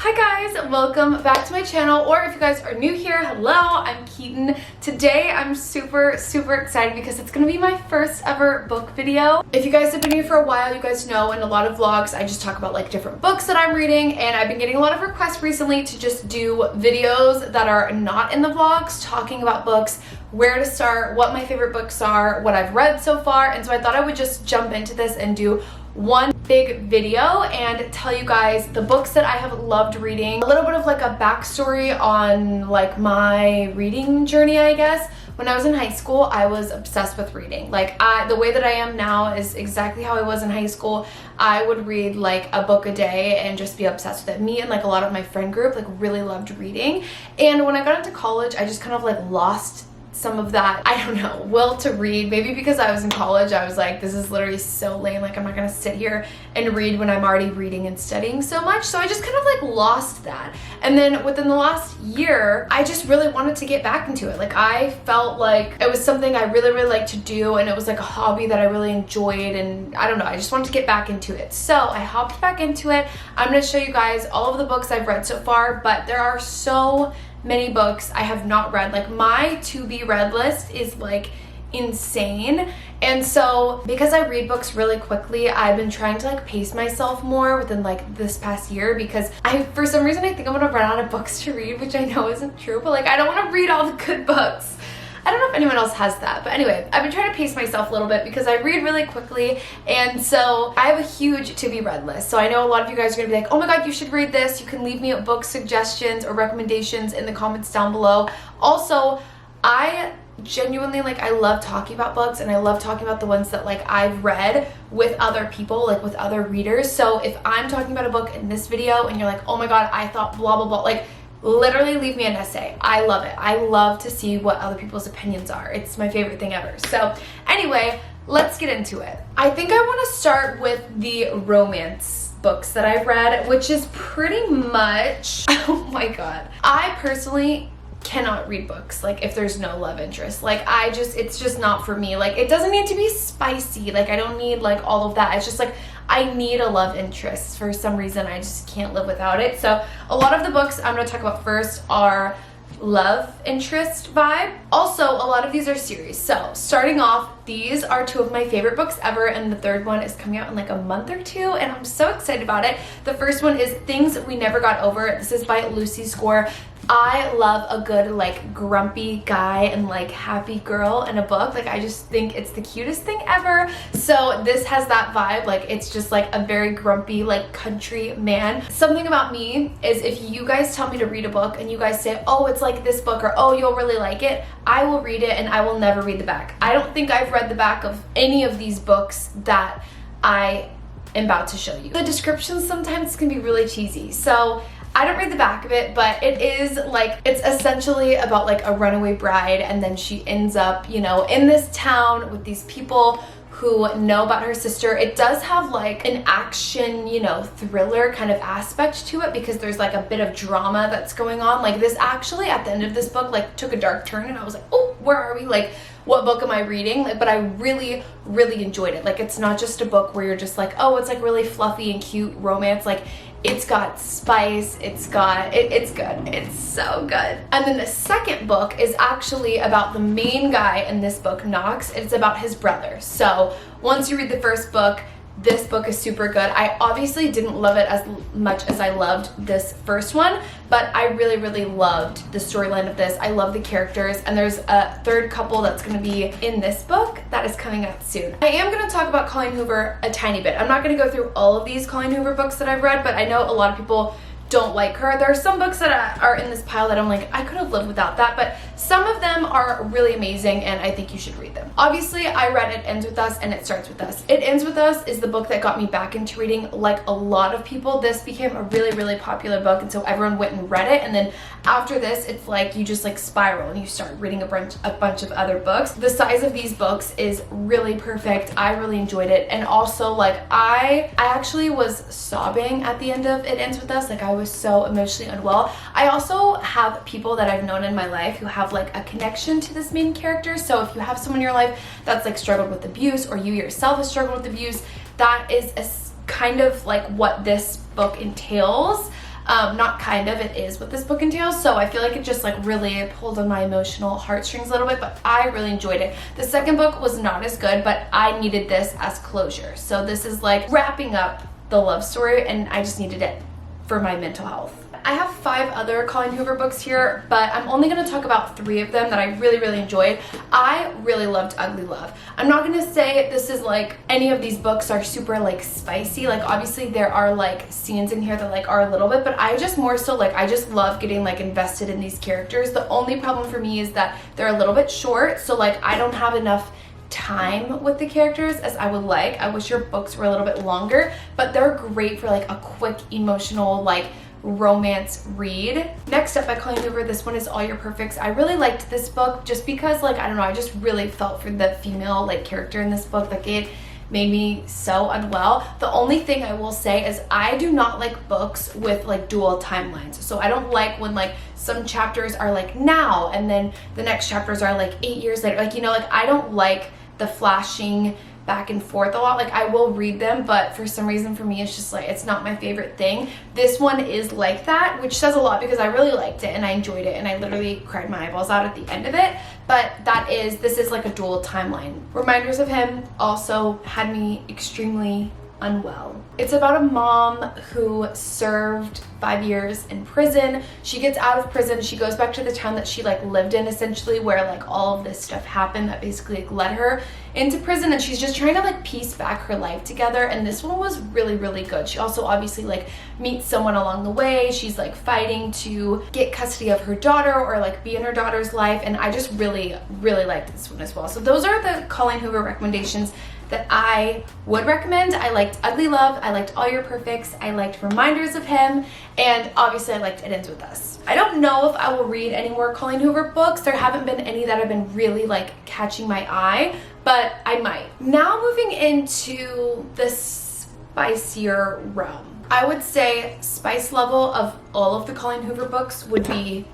Hi guys, welcome back to my channel, or if you guys are new here, hello, I'm Keaton. Today I'm super excited because it's gonna be my first ever book video. If you guys have been here for a while, you guys know in a lot of vlogs I just talk about like different books that I'm reading, and I've been getting a lot of requests recently to just do videos that are not in the vlogs, talking about books, where to start, what my favorite books are, what I've read so far, and so I thought I would just jump into this and do one big video and tell you guys the books that I have loved reading. A little bit of like a backstory on like my reading journey, I guess. When I was in high school, I was obsessed with reading. Like the way that I am now is exactly how I was in high school. I would read like a book a day and just be obsessed with it. Me and like a lot of my friend group like really loved reading. And when I got into college, I just kind of like lost some of that, I don't know, will to read. Maybe because I was in college, I was like, this is literally so lame, like I'm not gonna sit here and read when I'm already reading and studying so much. So I just kind of like lost that. And then within the last year, I just really wanted to get back into it. Like I felt like it was something I really like to do, and it was like a hobby that I really enjoyed, and I don't know, I just wanted to get back into it. So I hopped back into it. I'm gonna show you guys all of the books I've read so far, but there are so many books I have not read. Like my to be read list is like insane. And so because I read books really quickly, I've been trying to like pace myself more within like this past year, because for some reason I think I'm gonna run out of books to read, which I know isn't true, but like I don't want to read all the good books. I don't know if anyone else has that, but anyway, I've been trying to pace myself a little bit because I read really quickly, and so I have a huge to be read list. So I know a lot of you guys are gonna be like, oh my god, you should read this. You can leave me book suggestions or recommendations in the comments down below. Also, I genuinely like, I love talking about books, and I love talking about the ones that like I've read with other people, like with other readers. So if I'm talking about a book in this video and you're like, oh my god, I thought blah blah blah, like literally leave me an essay. I love it. I love to see what other people's opinions are. It's my favorite thing ever. So anyway, let's get into it. I think I want to start with the romance books that I've read, which is pretty much, oh my god, I personally cannot read books like if there's no love interest. Like it's just not for me. Like it doesn't need to be spicy, like I don't need like all of that. It's just like I need a love interest. For some reason I just can't live without it. So a lot of the books I'm going to talk about first are love interest vibe. Also, a lot of these are series. So starting off, these are two of my favorite books ever, and the third one is coming out in like a month or two, and I'm so excited about it. The first one is Things We Never Got Over. This is by Lucy Score. I love a good like grumpy guy and like happy girl in a book. Like I just think it's the cutest thing ever. So this has that vibe. Like it's just like a very grumpy like country man. Something about me is if you guys tell me to read a book and you guys say, oh, it's like this book, or oh, you'll really like it, I will read it and I will never read the back. I don't think I've read the back of any of these books that I am about to show you. The descriptions sometimes can be really cheesy, so I don't read the back of it, but it is like, it's essentially about like a runaway bride, and then she ends up, you know, in this town with these people who know about her sister. It does have like an action, you know, thriller kind of aspect to it, because there's like a bit of drama that's going on. Like this actually at the end of this book like took a dark turn, and I was like, oh, where are we? Like what book am I reading? Like, but I really enjoyed it. Like it's not just a book where you're just like, oh, it's like really fluffy and cute romance. Like it's got spice, it's good, it's so good. And then the second book is actually about the main guy in this book, Knox. It's about his brother. So once you read the first book, this book is super good. I obviously didn't love it as much as I loved this first one, but I really loved the storyline of this. I love the characters, and there's a third couple that's going to be in this book that is coming out soon. I am going to talk about Colleen Hoover a tiny bit. I'm not going to go through all of these Colleen Hoover books that I've read, but I know a lot of people don't like her. There are some books that are in this pile that I'm like, I could have lived without that, but some of them are really amazing, and I think you should read them. Obviously, I read It Ends With Us and It Starts With Us. It Ends With Us is the book that got me back into reading. Like a lot of people, this became a really popular book, and so everyone went and read it, and then after this, it's like you just like spiral and you start reading a bunch of other books. The size of these books is really perfect. I really enjoyed it, and also like I actually was sobbing at the end of It Ends With Us. Like I was so emotionally unwell. I also have people that I've known in my life who have like a connection to this main character. So if you have someone in your life that's like struggled with abuse, or you yourself have struggled with abuse, that is a kind of like what this book entails. Not kind of, it is what this book entails. So I feel like it just like really pulled on my emotional heartstrings a little bit, but I really enjoyed it. The second book was not as good, but I needed this as closure. So this is like wrapping up the love story, and I just needed it for my mental health. I have 5 other Colleen Hoover books here, but I'm only going to talk about 3 of them that I really enjoyed. I really loved Ugly Love. I'm not going to say this is like any of these books are super like spicy. Like obviously there are like scenes in here that like are a little bit, but I just more so like I just love getting like invested in these characters. The only problem for me is that they're a little bit short, so like I don't have enough time with the characters as I would like. I wish your books were a little bit longer, but they're great for like a quick emotional like romance read. Next up by Colleen Hoover, this one is All Your Perfects. I really liked this book just because like I don't know, I just really felt for the female like character in this book. Like it made me so unwell. The only thing I will say is I do not like books with like dual timelines. So I don't like when like some chapters are like now and then the next chapters are like 8 years later. Like, you know, like I don't like the flashing back and forth a lot. Like I will read them, but for some reason for me it's just like it's not my favorite thing. This one is like that, which says a lot because I really liked it and I enjoyed it and I literally cried my eyeballs out at the end of it. But this is like a dual timeline. Reminders of Him also had me extremely unwell. It's about a mom who served 5 years in prison. She gets out of prison, she goes back to the town that she like lived in essentially, where like all of this stuff happened that basically like led her into prison, and she's just trying to like piece back her life together. And this one was really good. She also obviously like meets someone along the way. She's like fighting to get custody of her daughter or like be in her daughter's life, and I just really liked this one as well. So those are the Colleen Hoover recommendations that I would recommend. I liked Ugly Love, I liked All Your Perfects, I liked Reminders of Him, and obviously I liked It Ends With Us. I don't know if I will read any more Colleen Hoover books. There haven't been any that have been really like catching my eye, but I might. Now moving into the spicier realm. I would say spice level of all of the Colleen Hoover books would be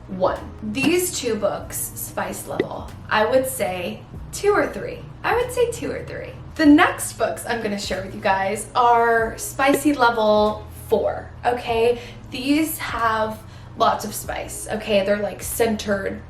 1. These 2 books, spice level, I would say 2 or 3. I would say 2 or 3. The next books I'm going to share with you guys are spicy level 4, okay? These have lots of spice, okay? They're like centered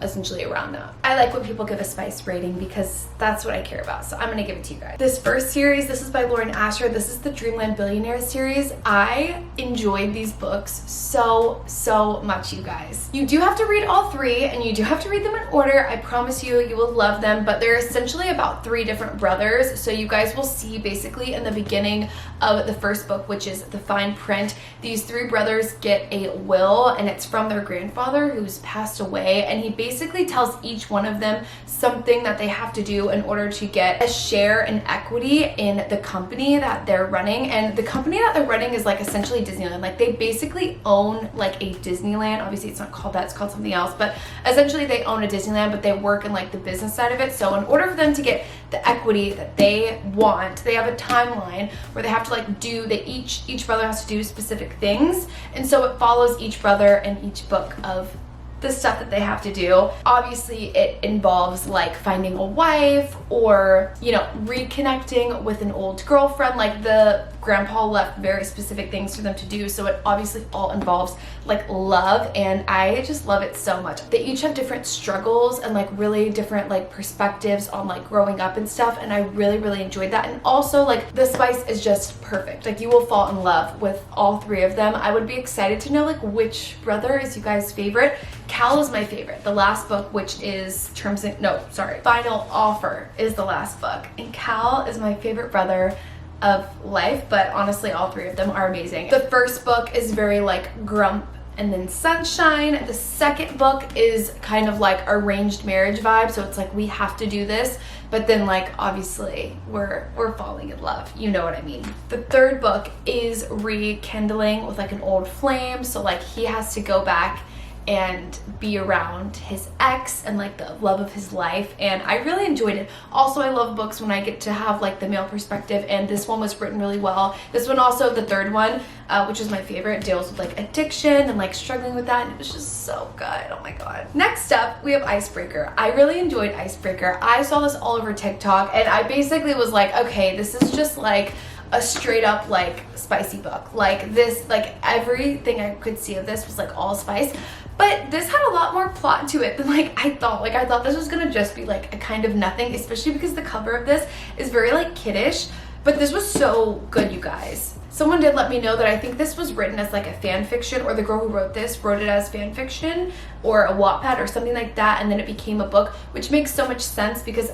essentially around that. I like when people give a spice rating because that's what I care about, so I'm gonna give it to you guys. This first series, this is by Lauren Asher. This is the Dreamland Billionaire series. I enjoyed these books so much, you guys. You do have to read all 3 and you do have to read them in order. I promise you, you will love them, but they're essentially about 3 different brothers. So you guys will see basically in the beginning of the first book, which is the fine print, these 3 brothers get a will, and it's from their grandfather who's passed away, and he basically tells each one of them something that they have to do in order to get a share and equity in the company that they're running. And the company that they're running is like essentially Disneyland. Like they basically own like a Disneyland. Obviously it's not called that, it's called something else, but essentially they own a Disneyland, but they work in like the business side of it. So in order for them to get the equity that they want, they have a timeline where they have to like do, each brother has to do specific things, and so it follows each brother and each book of the stuff that they have to do. Obviously it involves like finding a wife or, you know, reconnecting with an old girlfriend. Like the grandpa left very specific things for them to do, so it obviously all involves like love, and I just love it so much. They each have different struggles and like really different like perspectives on like growing up and stuff, and I really enjoyed that. And also like the spice is just perfect. Like you will fall in love with all 3 of them. I would be excited to know like which brother is you guys' favorite. Cal is my favorite. The last book, which is Final Offer, is the last book, and Cal is my favorite brother of life, but honestly all 3 of them are amazing. The first book is very like grump and then sunshine. The second book is kind of like arranged marriage vibe, so it's like we have to do this, but then like obviously we're falling in love, you know what I mean. The third book is rekindling with like an old flame, so like he has to go back and be around his ex and like the love of his life, and I really enjoyed it. Also, I love books when I get to have like the male perspective, and this one was written really well. This one also, the third one, which is my favorite, deals with like addiction and like struggling with that, and it was just so good. Oh my god. Next up we have Icebreaker. I really enjoyed Icebreaker. I saw this all over TikTok and I basically was like, okay, this is just like a straight up like spicy book. Like this, like everything I could see of this was like all spice. But this had a lot more plot to it than like I thought. Like I thought this was gonna just be like a kind of nothing, especially because the cover of this is very like kiddish. But this was so good, you guys. Someone did let me know that I think this was written as like a fan fiction, or the girl who wrote this wrote it as fan fiction or a Wattpad or something like that, and then it became a book, which makes so much sense because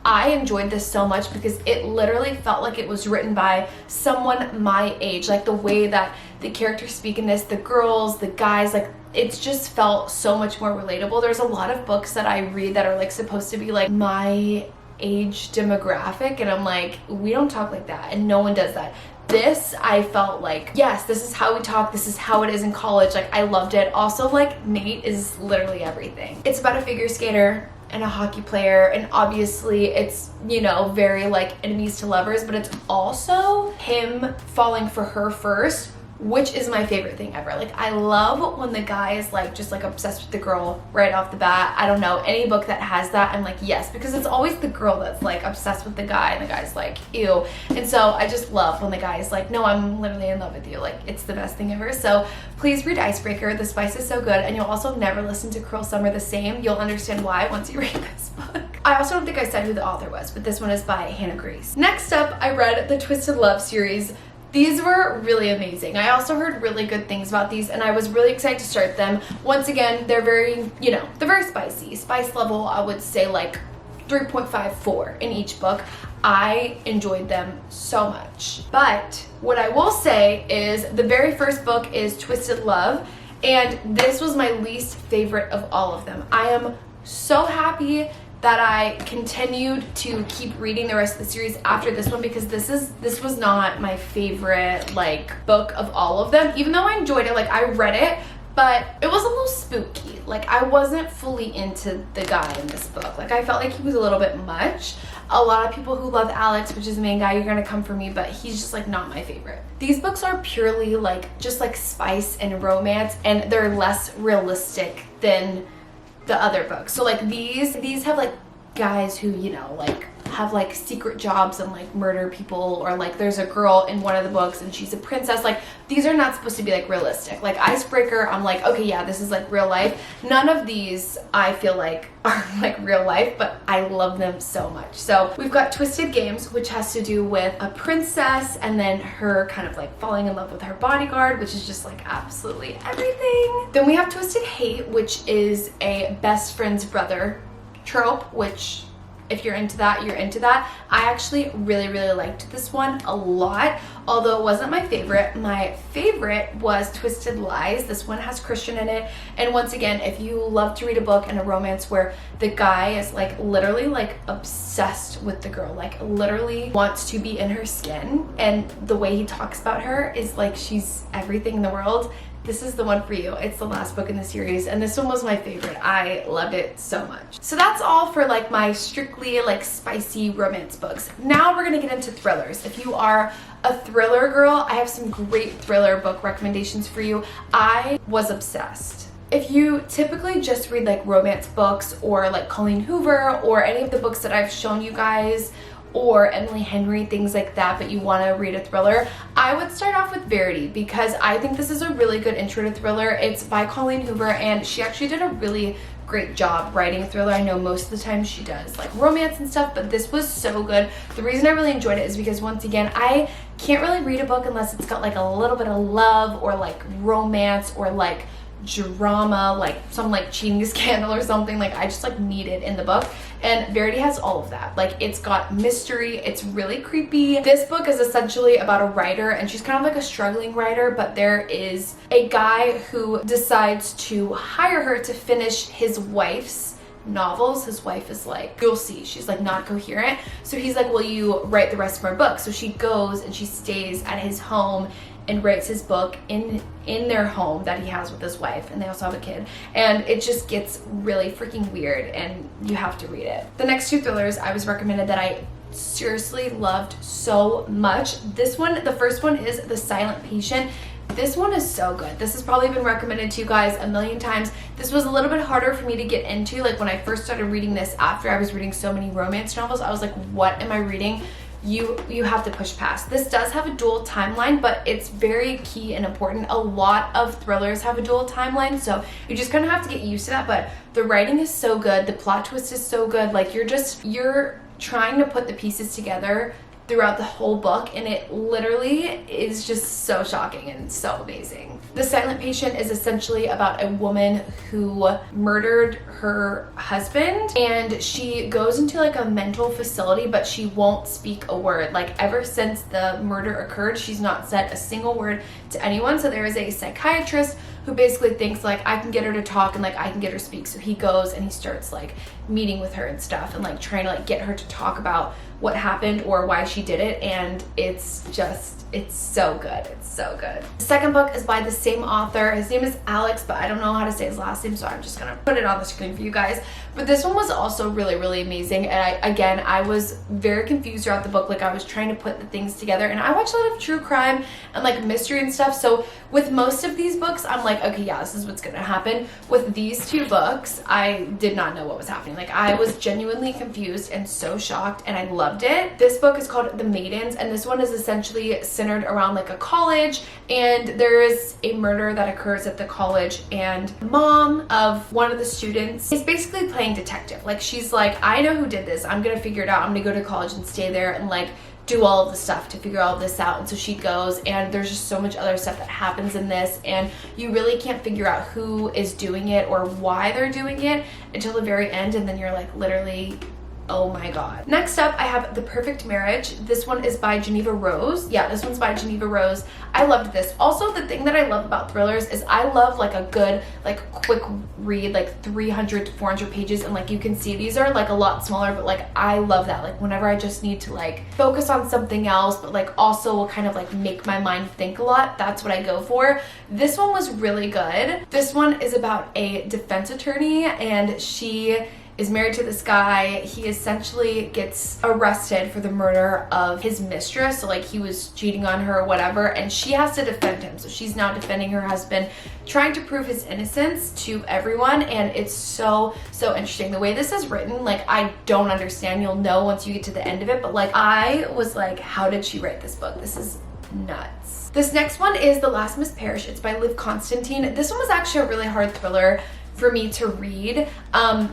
I enjoyed this so much because it literally felt like it was written by someone my age. Like the way that the characters speak in this, the girls, the guys, like it's just felt so much more relatable. There's a lot of books that I read that are like supposed to be like my age demographic, and I'm like, we don't talk like that, and no one does that. This, I felt like, yes, this is how we talk, this is how it is in college. Like I loved it. Also, like Nate is literally everything. It's about a figure skater and a hockey player, and obviously it's, you know, very like enemies to lovers, but it's also him falling for her first, which is my favorite thing ever. Like I love when the guy is like just like obsessed with the girl right off the bat. I don't know, any book that has that, I'm like yes, because it's always the girl that's like obsessed with the guy and the guy's like ew. And so I just love when the guy is like, no, I'm literally in love with you. Like it's the best thing ever. So please read Icebreaker. The spice is so good, and you'll also never listen to Cruel Summer the same. You'll understand why once you read this book. I also don't think I said who the author was, but this one is by Hannah Grace. Next up, I read the Twisted Love series. These were really amazing. I also heard really good things about these, and I was really excited to start them. Once again, they're very, you know, they're very spicy. Spice level, I would say like 3.54 in each book. I enjoyed them so much. But what I will say is the very first book is Twisted Love, and this was my least favorite of all of them. I am so happy that I continued to keep reading the rest of the series after this one, because this was not my favorite like book of all of them. Even though I enjoyed it, like I read it, but it was a little spooky. Like I wasn't fully into the guy in this book. Like I felt like he was a little bit much. A lot of people who love Alex, which is the main guy, you're gonna come for me, but he's just like not my favorite. These books are purely like just like spice and romance, and they're less realistic than the other books. So like these have like guys who, you know, like have like secret jobs and like murder people, or like there's a girl in one of the books and she's a princess. Like these are not supposed to be like realistic. Like Icebreaker, I'm like, okay, yeah, this is like real life. None of these I feel like are like real life, but I love them so much. So we've got Twisted Games, which has to do with a princess and then her kind of like falling in love with her bodyguard, which is just like absolutely everything. Then we have Twisted Hate, which is a best friend's brother trope, which if you're into that, you're into that. I actually really liked this one a lot, although it wasn't my favorite. My favorite was Twisted Lies. This one has Christian in it, and once again, if you love to read a book and a romance where the guy is like literally like obsessed with the girl, like literally wants to be in her skin, and the way he talks about her is like she's everything in the world, this is the one for you. It's the last book in the series, and this one was my favorite. I loved it so much. So that's all for like my strictly like spicy romance books. Now we're gonna get into thrillers. If you are a thriller girl, I have some great thriller book recommendations for you. I was obsessed. If you typically just read like romance books or like Colleen Hoover or any of the books that I've shown you guys, or Emily Henry, things like that, but you want to read a thriller, I would start off with Verity, because I think this is a really good intro to thriller. It's by Colleen Hoover, and she actually did a really great job writing a thriller. I know most of the time she does like romance and stuff, but this was so good. The reason I really enjoyed it is because, once again, I can't really read a book unless it's got like a little bit of love or like romance or like drama, like some like cheating scandal or something. Like I just like need it in the book, and Verity has all of that. Like it's got mystery, it's really creepy. This book is essentially about a writer, and she's kind of like a struggling writer, but there is a guy who decides to hire her to finish his wife's novels. His wife is like, you'll see, she's like not coherent, so he's like, will you write the rest of our book? So she goes and she stays at his home and writes his book in their home that he has with his wife, and they also have a kid, and it just gets really freaking weird, and you have to read it. The next two thrillers I was recommended that I seriously loved so much. This one, the first one, is The Silent Patient. This one is so good. This has probably been recommended to you guys a million times. This was a little bit harder for me to get into. Like when I first started reading this after I was reading so many romance novels, I was like, what am I reading? you have to push past. This does have a dual timeline, but it's very key and important. A lot of thrillers have a dual timeline, so you just kind of have to get used to that. But the writing is so good, the plot twist is so good. Like, you're trying to put the pieces together throughout the whole book, and it literally is just so shocking and so amazing. The Silent Patient is essentially about a woman who murdered her husband, and she goes into like a mental facility, but she won't speak a word. Like, ever since the murder occurred, she's not said a single word to anyone. So there is a psychiatrist who basically thinks like, I can get her to talk and like I can get her to speak. So he goes and he starts like meeting with her and stuff and like trying to like get her to talk about what happened or why she did it, and it's so good. It's so good. The second book is by the same author. His name is Alex, but I don't know how to say his last name, so I'm just gonna put it on the screen for you guys. But this one was also really, really amazing, and I was very confused throughout the book. Like, I was trying to put the things together, and I watch a lot of true crime and like mystery and stuff, so with most of these books I'm like, okay, yeah, this is what's gonna happen. With these two books, I did not know what was happening. Like, I was genuinely confused and so shocked, and I loved it. This book is called The Maidens, and this one is essentially centered around like a college, and there is a murder that occurs at the college, and the mom of one of the students is basically playing detective. Like, she's like, I know who did this, I'm gonna figure it out, I'm gonna go to college and stay there and like do all of the stuff to figure all of this out. And so she goes, and there's just so much other stuff that happens in this, and you really can't figure out who is doing it or why they're doing it until the very end, and then you're like, literally, oh my god. Next up, I have The Perfect Marriage. This one is by Geneva Rose. Yeah, this one's by Geneva Rose. I loved this. Also, the thing that I love about thrillers is I love like a good, like quick read, like 300 to 400 pages, and like you can see these are like a lot smaller, but like I love that. Like, whenever I just need to like focus on something else, but like also will kind of like make my mind think a lot, that's what I go for. This one was really good. This one is about a defense attorney, and she is married to this guy. He essentially gets arrested for the murder of his mistress. So like, he was cheating on her or whatever, and she has to defend him. So she's now defending her husband, trying to prove his innocence to everyone, and it's so interesting. The way this is written, like, I don't understand. You'll know once you get to the end of it, but like, I was like, how did she write this book? This is nuts. This next one is The Last Miss Parrish. It's by Liv Constantine. This one was actually a really hard thriller for me to read.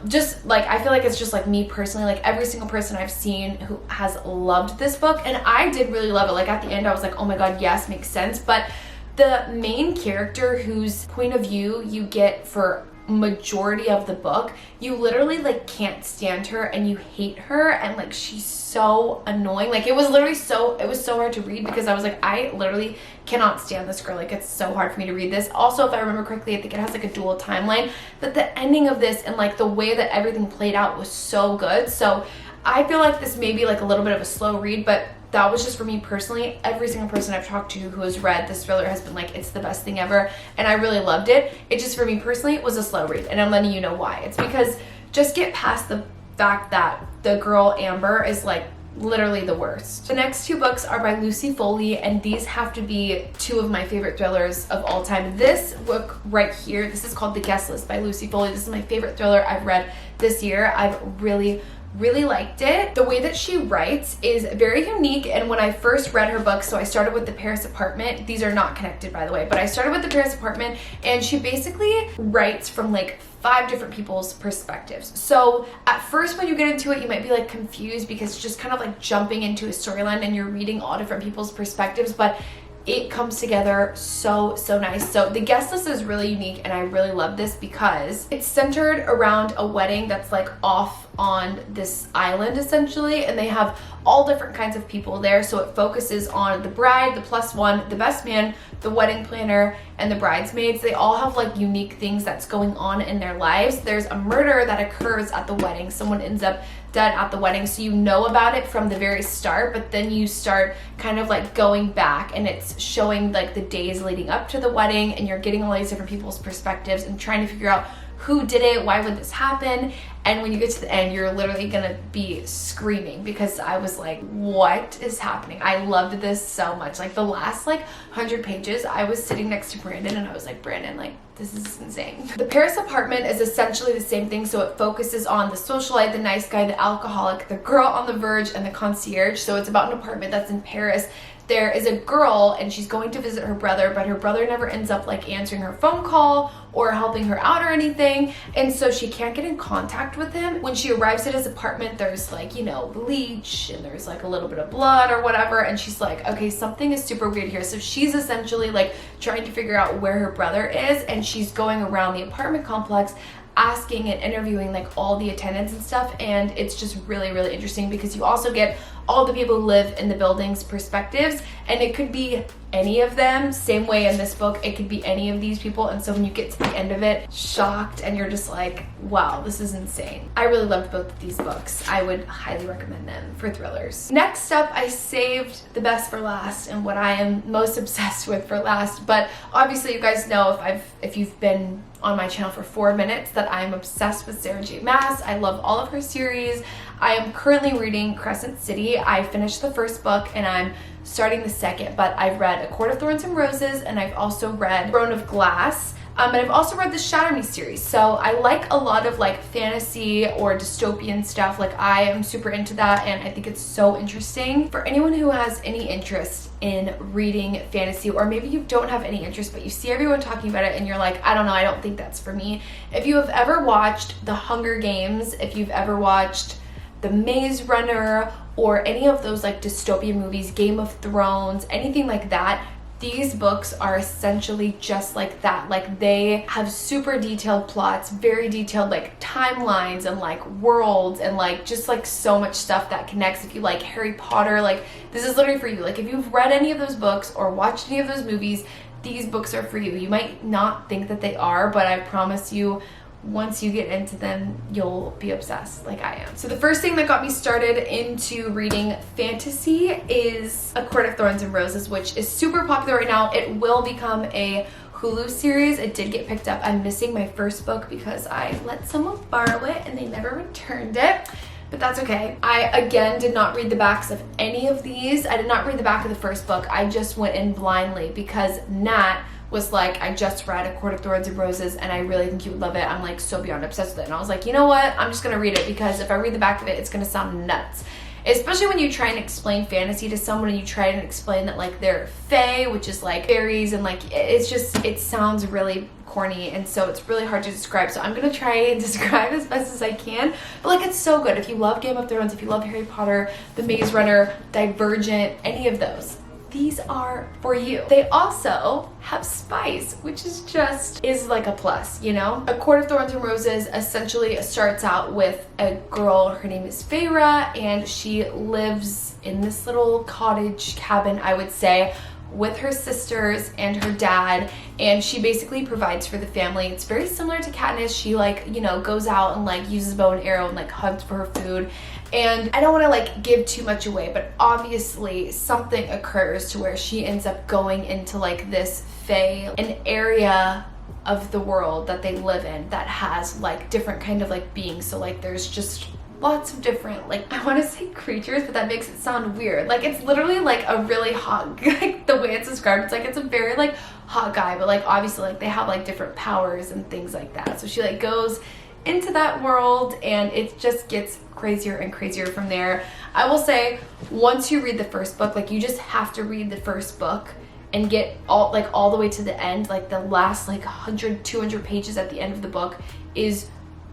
Just like, I feel like it's just like me personally, like every single person I've seen who has loved this book, and I did really love it. Like, at the end I was like, oh my god, yes, makes sense. But the main character, whose point of view you get for majority of the book, you literally like can't stand her and you hate her, and like, she's so annoying. Like, it was so hard to read because I was like, I literally cannot stand this girl. Like, it's so hard for me to read this. Also, if I remember correctly, I think it has like a dual timeline, but the ending of this and like the way that everything played out was so good. So I feel like this may be like a little bit of a slow read, but that was just for me personally. Every single person I've talked to who has read this thriller has been like, it's the best thing ever, and I really loved it. It just, for me personally, was a slow read, and I'm letting you know why. It's because just get past the fact that the girl Amber is like literally the worst. The next two books are by Lucy Foley, and these have to be two of my favorite thrillers of all time. This book right here, this is called The Guest List by Lucy Foley. This is my favorite thriller I've read this year. I've really liked it. The way that she writes is very unique, and when I first read her book, so I started with The Paris Apartment. These are not connected, by the way, but I started with The Paris Apartment, and she basically writes from like 5 different people's perspectives. So at first when you get into it, you might be like confused because it's just kind of like jumping into a storyline and you're reading all different people's perspectives, but it comes together so nice. So The Guest List is really unique, and I really love this because it's centered around a wedding that's like off on this island essentially, and they have all different kinds of people there. So it focuses on the bride, the +1, the best man, the wedding planner, and the bridesmaids. They all have like unique things that's going on in their lives. There's a murder that occurs at the wedding. Someone ends up dead at the wedding, so you know about it from the very start, but then you start kind of like going back, and it's showing like the days leading up to the wedding, and you're getting all these different people's perspectives and trying to figure out who did it, why would this happen. And when you get to the end, you're literally gonna be screaming, because I was like, what is happening? I loved this so much. Like, the last like 100 pages, I was sitting next to Brandon and I was like, Brandon, like, This is insane. The Paris apartment is essentially the same thing, so it focuses on the socialite, the nice guy, the alcoholic, the girl on the verge, and the concierge. So it's about an apartment that's in Paris. There is a girl and she's going to visit her brother, but her brother never ends up like answering her phone call or helping her out or anything, and so she can't get in contact with him. When she arrives at his apartment, there's like, you know, bleach and there's like a little bit of blood or whatever, and she's like, okay, something is super weird here. So she's essentially like trying to figure out where her brother is, and she's going around the apartment complex asking and interviewing like all the attendants and stuff, and it's just really, really interesting because you also get all the people who live in the building's perspectives, and it could be any of them. Same way in this book, it could be any of these people, and so when you get to the end of it, shocked, and you're just like, wow, this is insane. I really loved both of these books. I would highly recommend them for thrillers. Next up, I saved the best for last and what I am most obsessed with for last, but obviously you guys know if you've been on my channel for 4 minutes that I'm obsessed with Sarah J. Maas. I love all of her series. I am currently reading Crescent City. I finished the first book and I'm starting the second, but I've read A Court of Thorns and Roses, and I've also read Throne of Glass. And I've also read the Shatter Me series. So I like a lot of like fantasy or dystopian stuff. Like I am super into that, and I think it's so interesting. For anyone who has any interest in reading fantasy, or maybe you don't have any interest but you see everyone talking about it and you're like, I don't know, I don't think that's for me. If you have ever watched The Hunger Games, if you've ever watched The Maze Runner, or any of those like dystopian movies, Game of Thrones, anything like that, these books are essentially just like that. Like they have super detailed plots, very detailed like timelines and like worlds, and like just like so much stuff that connects. If you like Harry Potter, like this is literally for you. Like if you've read any of those books or watched any of those movies, these books are for you. You might not think that they are, but I promise you, once you get into them, you'll be obsessed like I am. So the first thing that got me started into reading fantasy is A Court of Thorns and Roses, which is super popular right now. It will become a Hulu series. It did get picked up. I'm missing my first book because I let someone borrow it and they never returned it, but that's okay. I again did not read the backs of any of these. I did not read the back of the first book. I just went in blindly because Nat was like, I just read A Court of Thorns and Roses and I really think you would love it. I'm like so beyond obsessed with it. And I was like, you know what? I'm just gonna read it because if I read the back of it, it's gonna sound nuts. Especially when you try and explain fantasy to someone and you try and explain that like they're fae, which is like fairies, and like it's just, it sounds really corny, and so it's really hard to describe. So I'm gonna try and describe as best as I can, but like it's so good. If you love Game of Thrones, if you love Harry Potter, The Maze Runner, Divergent, any of those, these are for you. They also have spice, which is like a plus, you know? A Court of Thorns and Roses essentially starts out with a girl, her name is Feyre, and she lives in this little cottage cabin, I would say, with her sisters and her dad, and she basically provides for the family. It's very similar to Katniss. She like, you know, goes out and like uses bow and arrow and like hunts for her food. And I don't want to like give too much away, but obviously something occurs to where she ends up going into like this fae, an area of the world that they live in that has like different kind of like beings. So like there's just lots of different, like I want to say creatures, but that makes it sound weird. Like it's literally like a really hot, like the way it's described, it's like it's a very like hot guy, but like obviously like they have like different powers and things like that. So she like goes into that world and it just gets crazier and crazier from there. I will say, once you read the first book, like you just have to read the first book and get all the way to the end. Like the last like 100, 200 pages at the end of the book is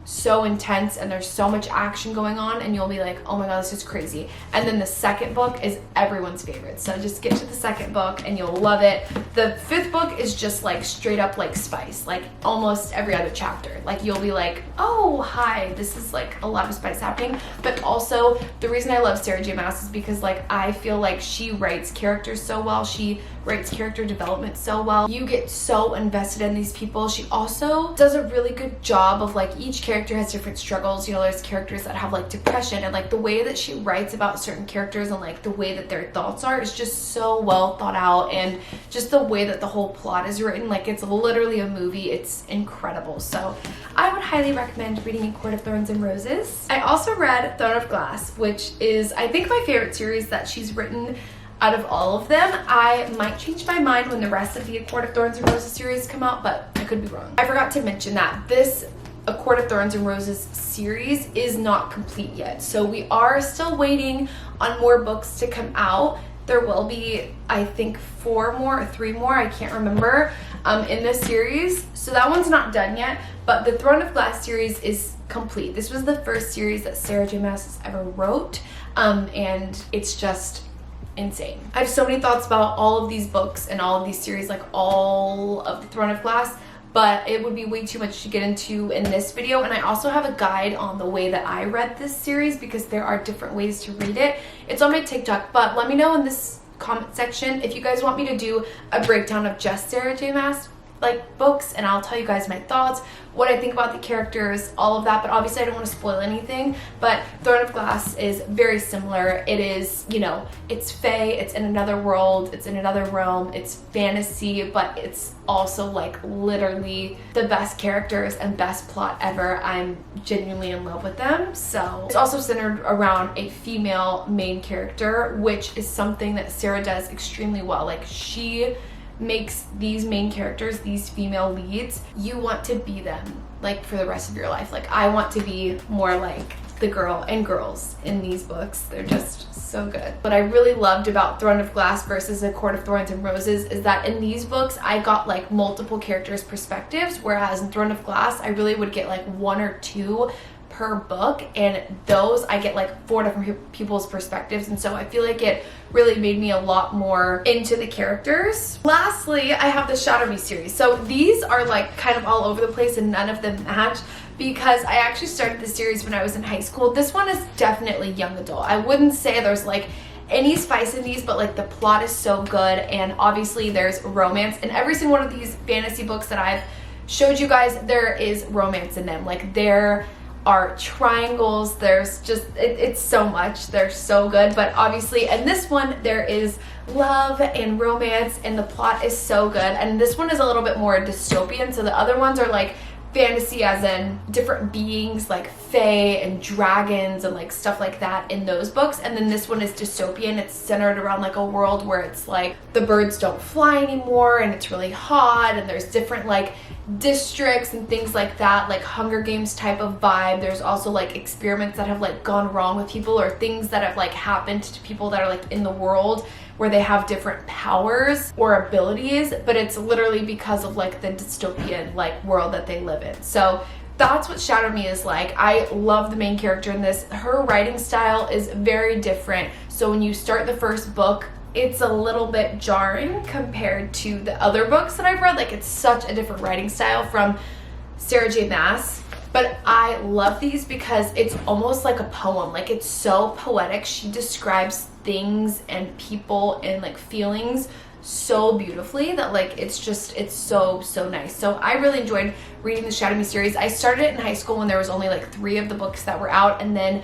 so intense and there's so much action going on, and you'll be like, oh my god, this is crazy. And then the second book is everyone's favorite, so just get to the second book and you'll love it. The fifth book is just like straight up like spice, like almost every other chapter, like you'll be like, oh hi, this is like a lot of spice happening. But also the reason I love Sarah J. Maas is because like I feel like she writes characters so well, she writes character development so well. You get so invested in these people. She also does a really good job of like, each character has different struggles. You know, there's characters that have like depression, and like the way that she writes about certain characters and like the way that their thoughts are is just so well thought out, and just the way that the whole plot is written, like it's literally a movie. It's incredible. So I would highly recommend reading A Court of Thorns and Roses. I also read Throne of Glass, which is I think my favorite series that she's written. out of all of them. I might change my mind when the rest of the A Court of Thorns and Roses series come out, but I could be wrong. I forgot to mention that this A Court of Thorns and Roses series is not complete yet. So we are still waiting on more books to come out. There will be, I think, 4 more or 3 more, I can't remember, in this series. So that one's not done yet, but the Throne of Glass series is complete. This was the first series that Sarah J. Maas ever wrote, and it's just insane. I have so many thoughts about all of these books and all of these series, like all of the Throne of Glass, but it would be way too much to get into in this video. And I also have a guide on the way that I read this series because there are different ways to read it. It's on my TikTok, but let me know in this comment section if you guys want me to do a breakdown of just Sarah J. Maas like books, and I'll tell you guys my thoughts, what I think about the characters, all of that. But obviously I don't want to spoil anything. But Throne of Glass is very similar. It is, you know, it's fae, it's in another world, it's in another realm, it's fantasy, but it's also like literally the best characters and best plot ever. I'm genuinely in love with them. So it's also centered around a female main character, which is something that Sarah does extremely well. Like, she makes these main characters, these female leads, you want to be them like for the rest of your life. Like, I want to be more like the girl and girls in these books. They're just so good. What I really loved about Throne of Glass versus A Court of Thorns and Roses is that in these books I got like multiple characters' perspectives, whereas in Throne of Glass I really would get like 1 or 2 per book, and those I get like 4 different people's perspectives, and so I feel like it really made me a lot more into the characters. Lastly, I have the Shadow Me series. So these are like kind of all over the place and none of them match because I actually started the series when I was in high school. This one is definitely young adult. I wouldn't say there's like any spice in these, but like the plot is so good, and obviously there's romance. In every single one of these fantasy books that I've showed you guys, there is romance in them. Like, there are triangles, there's just it's so much, they're so good. But obviously in this one there is love and romance, and the plot is so good. And this one is a little bit more dystopian. So the other ones are like fantasy, as in different beings like fae and dragons and like stuff like that in those books, and then this one is dystopian. It's centered around like a world where it's like the birds don't fly anymore and it's really hot, and there's different like districts and things like that, like Hunger Games type of vibe. There's also like experiments that have like gone wrong with people, or things that have like happened to people that are like in the world where they have different powers or abilities, but it's literally because of like the dystopian like world that they live in. So that's what Shadow Me is like. I love the main character in this. Her writing style is very different. So when you start the first book, it's a little bit jarring compared to the other books that I've read. Like, it's such a different writing style from Sarah J. Maas. But I love these because it's almost like a poem. Like, it's so poetic. She describes things and people and like feelings so beautifully that like it's so nice. So I really enjoyed reading the Shadow Me series. I started it in high school when there was only like 3 of the books that were out, and then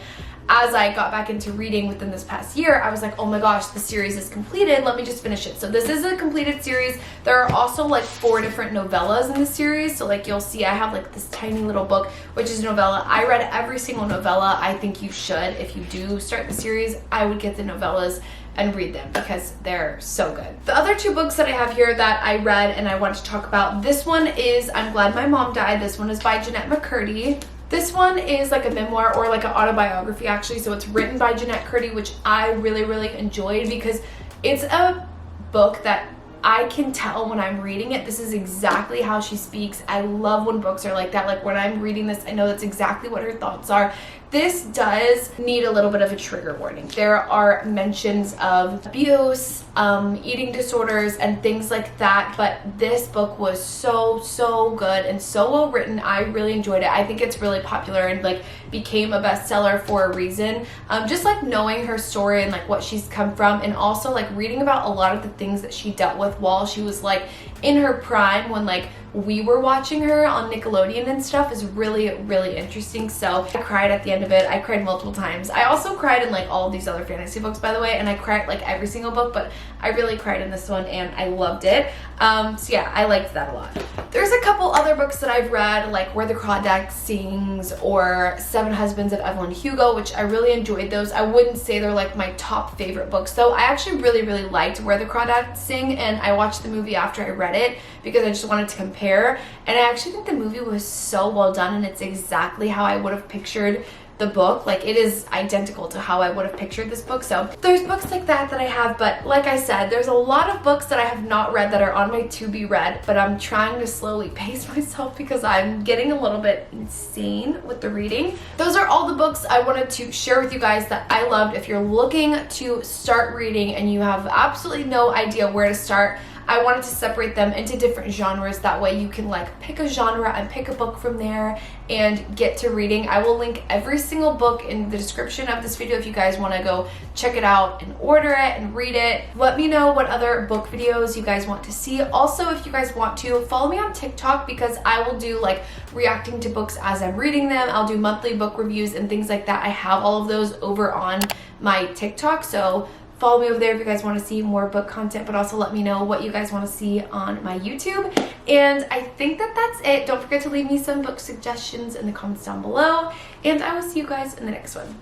as I got back into reading within this past year, I was like, oh my gosh, the series is completed, let me just finish it. So this is a completed series. There are also like 4 different novellas in the series. So like you'll see I have like this tiny little book, which is a novella. I read every single novella. I think you should. If you do start the series, I would get the novellas and read them because they're so good. The other 2 books that I have here that I read and I want to talk about, this one is I'm Glad My Mom Died. This one is by Jeanette McCurdy. This one is like a memoir, or like an autobiography actually. So it's written by Jeanette McCurdy, which I really enjoyed because it's a book that I can tell when I'm reading it, this is exactly how she speaks. I love when books are like that. Like, when I'm reading this, I know that's exactly what her thoughts are. This does need a little bit of a trigger warning. There are mentions of abuse, eating disorders, and things like that, but this book was so good and so well written. I really enjoyed it. I think it's really popular and like became a bestseller for a reason. Just like knowing her story and like what she's come from, and also like reading about a lot of the things that she dealt with while she was like in her prime when like we were watching her on Nickelodeon and stuff is really, really interesting. So I cried at the end of it. I cried multiple times. I also cried in like all of these other fantasy books, by the way, and I cried like every single book, but I really cried in this one and I loved it. So yeah, I liked that a lot. There's a couple other books that I've read, like Where the Crawdad Sings or Seven Husbands of Evelyn Hugo, which I really enjoyed those. I wouldn't say they're like my top favorite books though. I actually really, really liked Where the Crawdads Sing, and I watched the movie after I read it because I just wanted to compare, and I actually think the movie was so well done, and it's exactly how I would have pictured the book. Like, it is identical to how I would have pictured this book. So there's books like that I have, but like I said, there's a lot of books that I have not read that are on my to be read, but I'm trying to slowly pace myself because I'm getting a little bit insane with the reading. Those are all the books I wanted to share with you guys that I loved. If you're looking to start reading and you have absolutely no idea where to start, I wanted to separate them into different genres. That way you can like pick a genre and pick a book from there and get to reading. I will link every single book in the description of this video if you guys want to go check it out and order it and read it. Let me know what other book videos you guys want to see. Also, if you guys want to, follow me on TikTok because I will do like reacting to books as I'm reading them. I'll do monthly book reviews and things like that. I have all of those over on my TikTok, so follow me over there if you guys want to see more book content, but also let me know what you guys want to see on my YouTube. And I think that that's it. Don't forget to leave me some book suggestions in the comments down below, and I will see you guys in the next one.